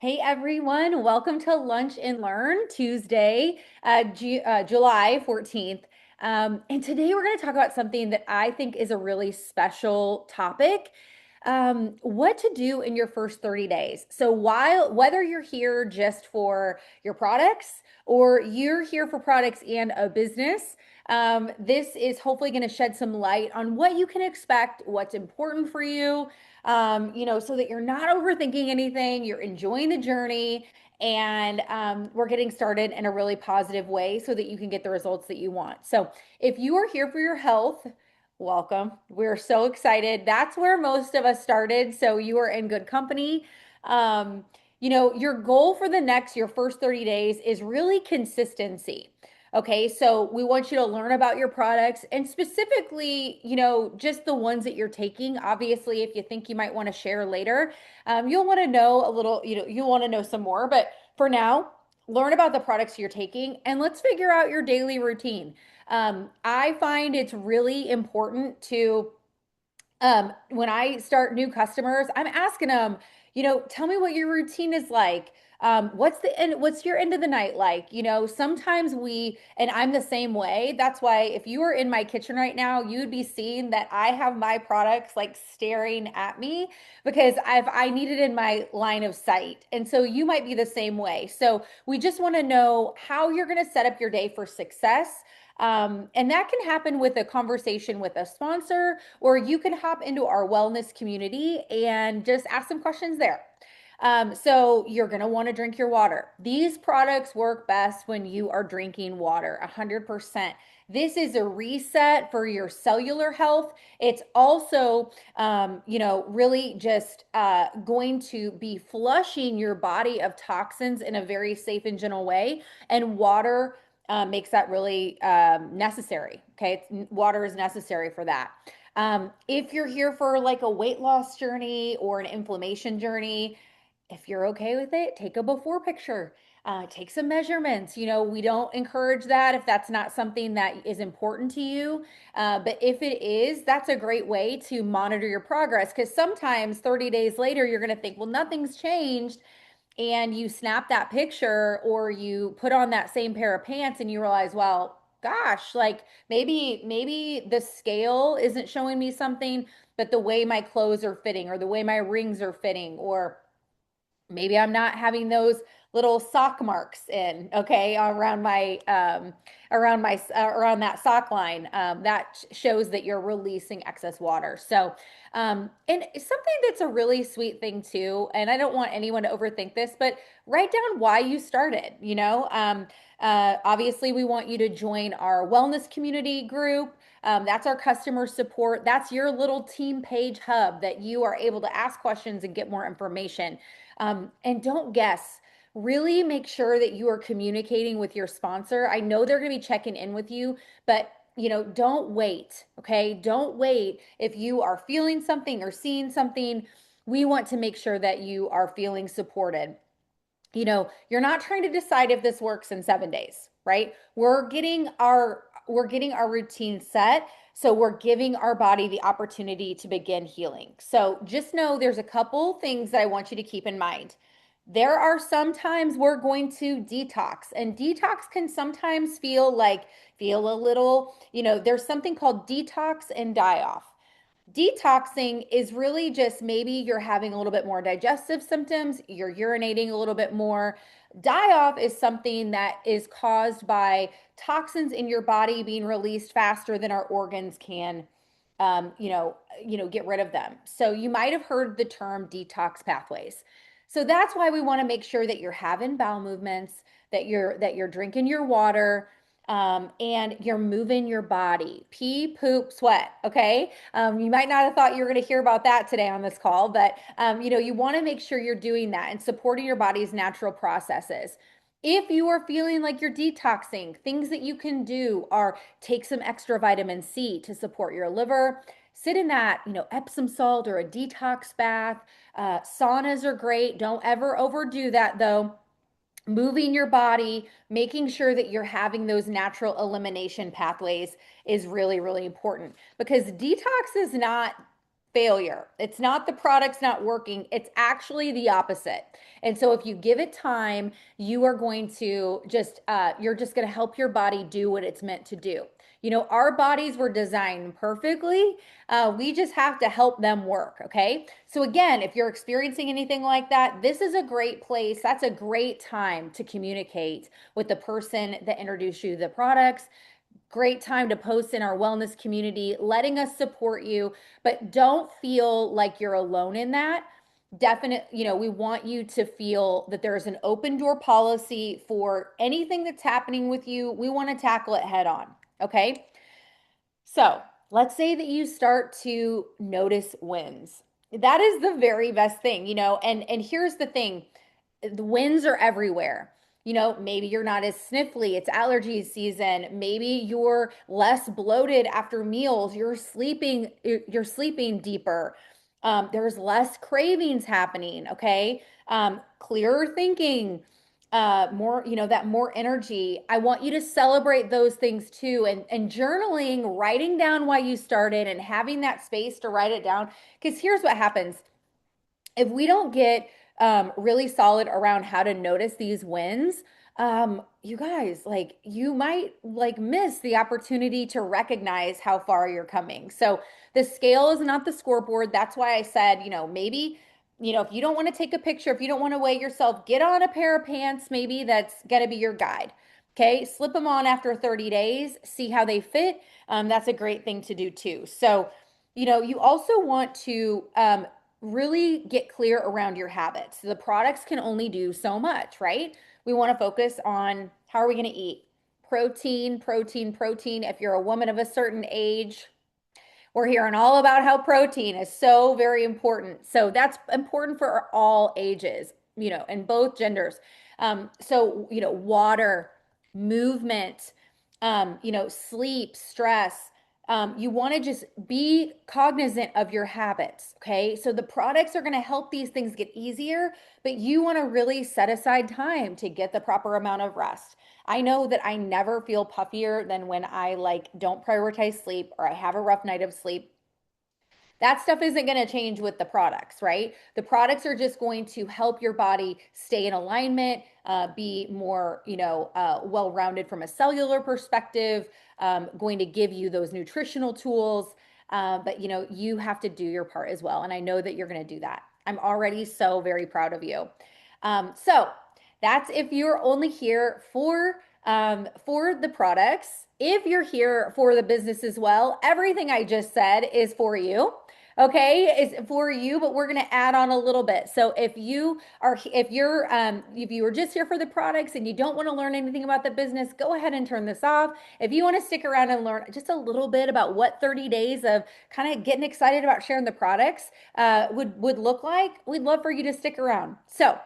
Hey everyone, welcome to Lunch and Learn Tuesday, July 14th. And today we're going to talk about something that I think is a really special topic. What to do in your first 30 days. So whether you're here just for your products or you're here for products and a business, this is hopefully going to shed some light on what you can expect, what's important for you, so that you're not overthinking anything, you're enjoying the journey, and we're getting started in a really positive way so that you can get the results that you want. So, if you are here for your health, welcome. We're so excited. That's where most of us started. So, you are in good company. Your goal for your first 30 days is really consistency. Okay, so we want you to learn about your products and specifically, just the ones that you're taking. Obviously, if you think you might want to share later, you'll want to know a little, you'll want to know some more. But for now, learn about the products you're taking and let's figure out your daily routine. I find it's really important to when I start new customers, I'm asking them, tell me what your routine is like. What's your end of the night like? Sometimes and I'm the same way. That's why if you were in my kitchen right now, you'd be seeing that I have my products like staring at me because I need it in my line of sight. And so you might be the same way. So we just want to know how you're going to set up your day for success. And that can happen with a conversation with a sponsor, or you can hop into our wellness community and just ask some questions there. So you're going to want to drink your water. These products work best when you are drinking water, 100%. This is a reset for your cellular health. It's also, really just going to be flushing your body of toxins in a very safe and gentle way. And water makes that really necessary. Okay, water is necessary for that. If you're here for like a weight loss journey or an inflammation journey, if you're okay with it, take a before picture. Take some measurements. We don't encourage that if that's not something that is important to you. But if it is, that's a great way to monitor your progress because sometimes 30 days later, you're going to think, well, nothing's changed and you snap that picture or you put on that same pair of pants and you realize, well, gosh, like maybe the scale isn't showing me something, but the way my clothes are fitting or the way my rings are fitting, or maybe I'm not having those little sock marks in, okay, around that sock line. That shows that you're releasing excess water. So, and something that's a really sweet thing too, and I don't want anyone to overthink this, but write down why you started. Obviously, we want you to join our wellness community group. That's our customer support. That's your little team page hub that you are able to ask questions and get more information. And don't guess. Really make sure that you are communicating with your sponsor. I know they're going to be checking in with you, but don't wait. Okay. Don't wait. If you are feeling something or seeing something, we want to make sure that you are feeling supported. You're not trying to decide if this works in 7 days, right? We're getting our routine set. So we're giving our body the opportunity to begin healing. So just know there's a couple things that I want you to keep in mind. There are some times we're going to detox, and detox can sometimes feel a little, there's something called detox and die off. Detoxing is really just maybe you're having a little bit more digestive symptoms, you're urinating a little bit more. Die off is something that is caused by toxins in your body being released faster than our organs can get rid of them. So you might have heard the term detox pathways. So that's why we want to make sure that you're having bowel movements, that you're drinking your water, and you're moving your body. Pee, poop, sweat. Okay. You might not have thought you were going to hear about that today on this call, but you want to make sure you're doing that and supporting your body's natural processes. If you are feeling like you're detoxing, things that you can do are take some extra vitamin C to support your liver. Sit in that, Epsom salt or a detox bath. Saunas are great. Don't ever overdo that though. Moving your body, making sure that you're having those natural elimination pathways is really, really important because detox is not failure. It's not the product's not working, it's actually the opposite. And so if you give it time, you are going to you're just going to help your body do what it's meant to do. Our bodies were designed perfectly. We just have to help them work. Okay. So, again, if you're experiencing anything like that, this is a great place. That's a great time to communicate with the person that introduced you to the products. Great time to post in our wellness community, letting us support you, but don't feel like you're alone in that. We want you to feel that there's an open door policy for anything that's happening with you. We want to tackle it head on. Okay. So let's say that you start to notice wins. That is the very best thing, and here's the thing, the wins are everywhere. Maybe you're not as sniffly, it's allergy season. Maybe you're less bloated after meals. You're sleeping deeper. There's less cravings happening. Okay. Clearer thinking, more, that more energy. I want you to celebrate those things too. And journaling, writing down why you started and having that space to write it down. Because here's what happens: if we don't get really solid around how to notice these wins, you guys, like, you might like miss the opportunity to recognize how far you're coming. So the scale is not the scoreboard. That's why I said, maybe, if you don't want to take a picture, if you don't want to weigh yourself, get on a pair of pants. Maybe that's going to be your guide. Okay, slip them on after 30 days, see how they fit. That's a great thing to do too. So, you also want to really get clear around your habits. The products can only do so much, right? We want to focus on how are we going to eat? Protein, protein, protein. If you're a woman of a certain age, we're hearing all about how protein is so very important. So that's important for all ages, and both genders. Water, movement, sleep, stress. You want to just be cognizant of your habits. Okay. So the products are going to help these things get easier, but you want to really set aside time to get the proper amount of rest. I know that I never feel puffier than when I like don't prioritize sleep or I have a rough night of sleep. That stuff isn't going to change with the products, right? The products are just going to help your body stay in alignment, be more, well-rounded from a cellular perspective, going to give you those nutritional tools. But, you have to do your part as well. And I know that you're going to do that. I'm already so very proud of you. So that's if you're only here for the products. If you're here for the business as well, everything I just said is for you. Okay, is for you, but we're going to add on a little bit. So if you were just here for the products and you don't want to learn anything about the business, go ahead and turn this off. If you want to stick around and learn just a little bit about what 30 days of kind of getting excited about sharing the products would look like, we'd love for you to stick around. So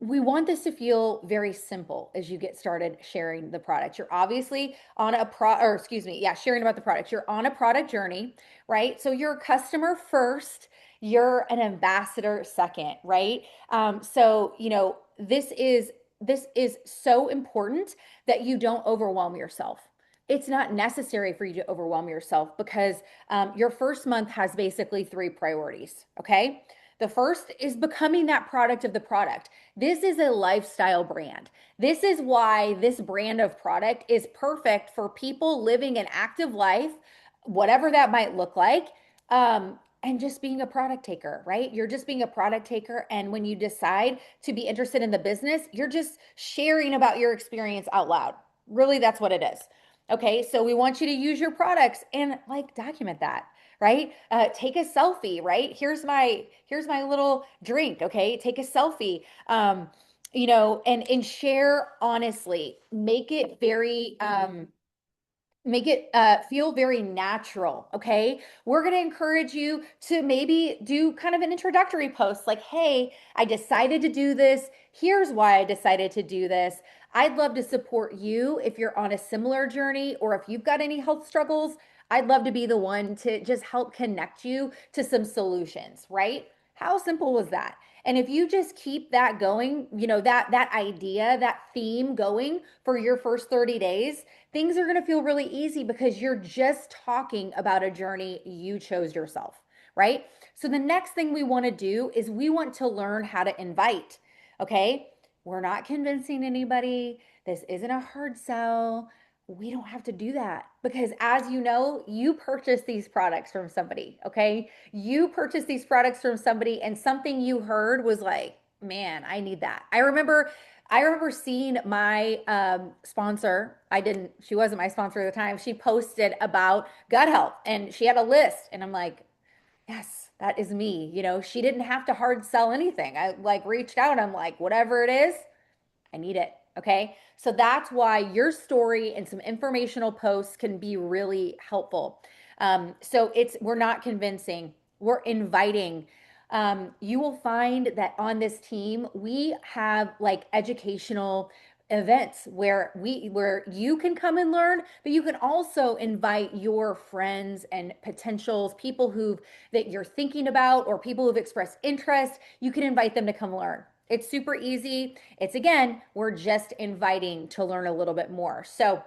we want this to feel very simple as you get started sharing the product. You're obviously on sharing about the product. You're on a product journey, right? So you're a customer first, you're an ambassador second, right? This is so important that you don't overwhelm yourself. It's not necessary for you to overwhelm yourself because your first month has basically three priorities, okay? The first is becoming that product of the product. This is a lifestyle brand. This is why this brand of product is perfect for people living an active life, whatever that might look like, and just being a product taker, right? You're just being a product taker. And when you decide to be interested in the business, you're just sharing about your experience out loud. Really, that's what it is. Okay, so we want you to use your products and like document that, right? Take a selfie, right? Here's my little drink. Okay, take a selfie. And share honestly. Make it feel very natural. Okay, we're going to encourage you to maybe do kind of an introductory post like, hey, I decided to do this. Here's why I decided to do this. I'd love to support you if you're on a similar journey, or if you've got any health struggles. I'd love to be the one to just help connect you to some solutions, right? How simple was that? And if you just keep that going, that idea, that theme going for your first 30 days, things are going to feel really easy because you're just talking about a journey you chose yourself, right? So the next thing we want to do is we want to learn how to invite. Okay? We're not convincing anybody. This isn't a hard sell. We don't have to do that because, as you know, you purchase these products from somebody. Okay? You purchased these products from somebody, and something you heard was like, man, I need that. I remember seeing my sponsor. She wasn't my sponsor at the time. She posted about gut health and she had a list. And I'm like, yes, that is me. She didn't have to hard sell anything. I like reached out. I'm like, whatever it is, I need it. Okay. So that's why your story and some informational posts can be really helpful. We're not convincing, we're inviting. You will find that on this team, we have like educational events where you can come and learn, but you can also invite your friends and potentials, people who that you're thinking about or people who've expressed interest. You can invite them to come learn. It's super easy. It's again, we're just inviting to learn a little bit more. So,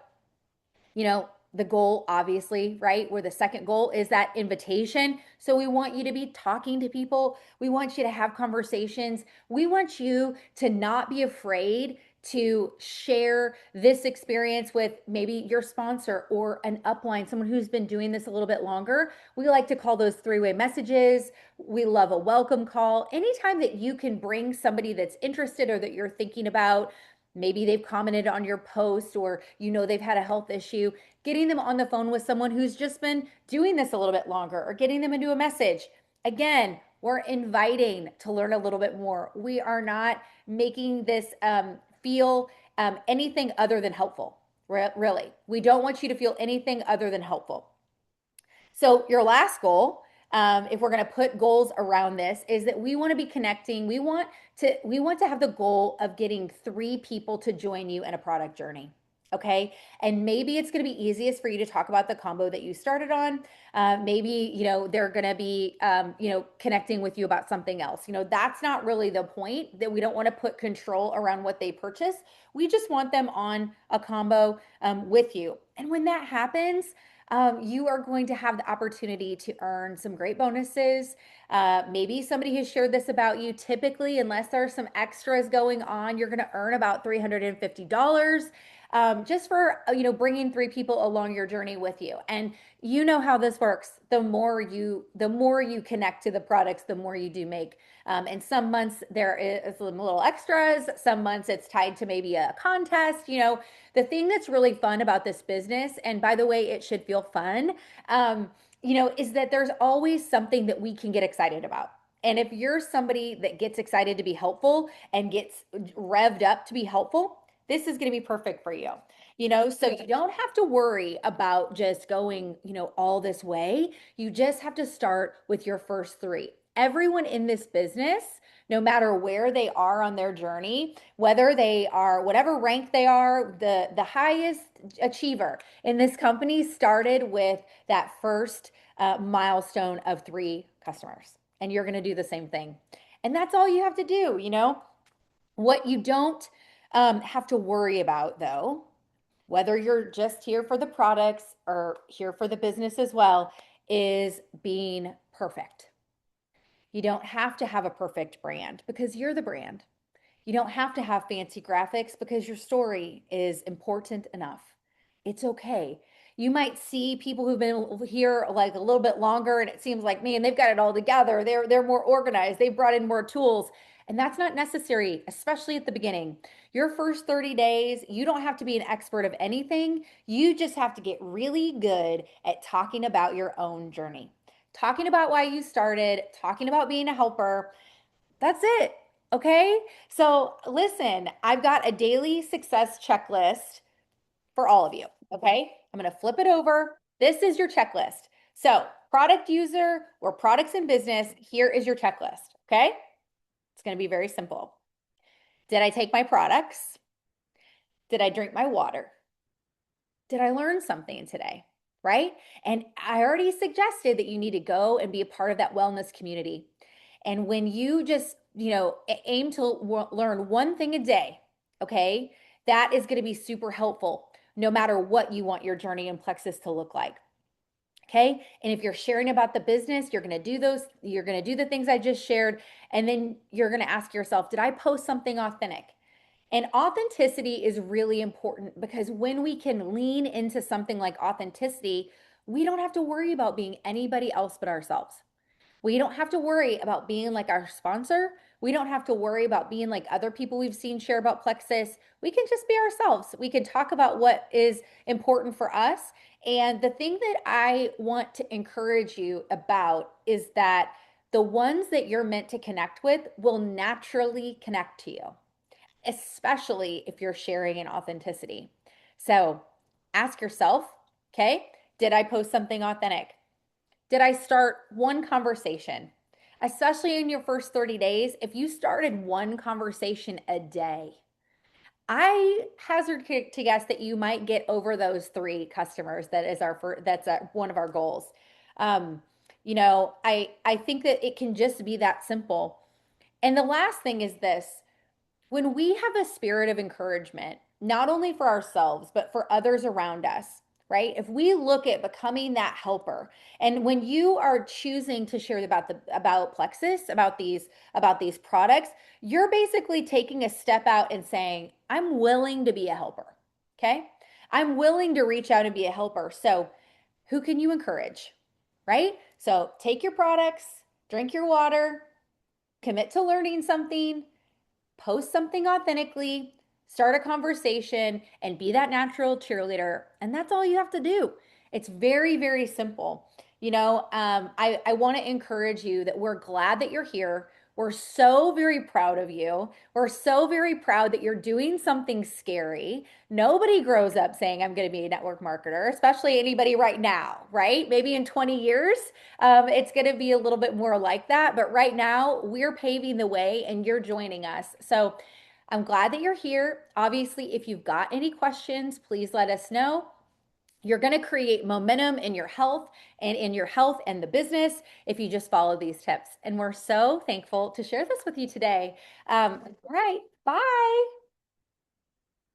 the goal, obviously, right? Where the second goal is that invitation. So we want you to be talking to people. We want you to have conversations. We want you to not be afraid to share this experience with maybe your sponsor or an upline, someone who's been doing this a little bit longer. We like to call those three-way messages. We love a welcome call. Anytime that you can bring somebody that's interested or that you're thinking about, maybe they've commented on your post or they've had a health issue, getting them on the phone with someone who's just been doing this a little bit longer or getting them into a message. Again, we're inviting to learn a little bit more. We are not making this feel anything other than helpful. Really, we don't want you to feel anything other than helpful. So your last goal, if we're going to put goals around this, is that we want to be connecting. We want to have the goal of getting 3 people to join you in a product journey. Okay. And maybe it's going to be easiest for you to talk about the combo that you started on. Maybe, they're going to be, connecting with you about something else. That's not really the point, that we don't want to put control around what they purchase. We just want them on a combo with you. And when that happens, you are going to have the opportunity to earn some great bonuses. Maybe somebody has shared this about you. Typically, unless there's some extras going on, you're going to earn about $350 just for bringing 3 people along your journey with you. And you know how this works. The more you connect to the products, the more you do make. And some months there is some little extras. Some months it's tied to maybe a contest. The thing that's really fun about this business, and by the way, it should feel fun, is that there's always something that we can get excited about. And if you're somebody that gets excited to be helpful and gets revved up to be helpful, this is going to be perfect for you. So you don't have to worry about just going, all this way. You just have to start with your first 3. Everyone in this business, no matter where they are on their journey, whether they are whatever rank they are, the highest achiever in this company started with that first milestone of 3 customers. And you're going to do the same thing. And that's all you have to do. What you don't have to worry about, though, whether you're just here for the products or here for the business as well, is being perfect. You don't have to have a perfect brand because you're the brand. You don't have to have fancy graphics because your story is important enough. It's okay. You might see people who've been here like a little bit longer and it seems like, man, they've got it all together. They're more organized. They've brought in more tools. And that's not necessary, especially at the beginning. Your first 30 days, you don't have to be an expert of anything. You just have to get really good at talking about your own journey, talking about why you started, talking about being a helper. That's it. Okay. So listen, I've got a daily success checklist for all of you. Okay. I'm going to flip it over. This is your checklist. So, product user or products in business, here is your checklist. Okay. It's going to be very simple. Did I take my products? Did I drink my water? Did I learn something today? Right. And I already suggested that you need to go and be a part of that wellness community. And when you just, aim to learn one thing a day, okay, that is going to be super helpful no matter what you want your journey in Plexus to look like. Okay. And if you're sharing about the business, you're going to do the things I just shared. And then you're going to ask yourself, did I post something authentic? And authenticity is really important because when we can lean into something like authenticity, we don't have to worry about being anybody else but ourselves. We don't have to worry about being like our sponsor. We don't have to worry about being like other people we've seen share about Plexus. We can just be ourselves. We can talk about what is important for us. And the thing that I want to encourage you about is that the ones that you're meant to connect with will naturally connect to you, especially if you're sharing in authenticity. So ask yourself, okay, did I post something authentic? Did I start one conversation? Especially in your first 30 days, if you started one conversation a day, I hazard to guess that you might get over those three customers. That's one of our goals. Um, I think that it can just be that simple. And the last thing is this: when we have a spirit of encouragement, not only for ourselves, but for others around us, right? If we look at becoming that helper, and when you are choosing to share about Plexus, about these products, you're basically taking a step out and saying, I'm willing to be a helper. Okay? I'm willing to reach out and be a helper. So, who can you encourage? Right? So, take your products, drink your water, commit to learning something, post something authentically, start a conversation, and be that natural cheerleader. And that's all you have to do. It's very, very simple. I want to encourage you that we're glad that you're here. We're so very proud of you. We're so very proud that you're doing something scary. Nobody grows up saying, I'm going to be a network marketer, especially anybody right now, right? Maybe in 20 years, it's going to be a little bit more like that. But right now, we're paving the way and you're joining us. So I'm glad that you're here. Obviously, if you've got any questions, please let us know. You're going to create momentum in your health and the business if you just follow these tips. And we're so thankful to share this with you today. All right. Bye.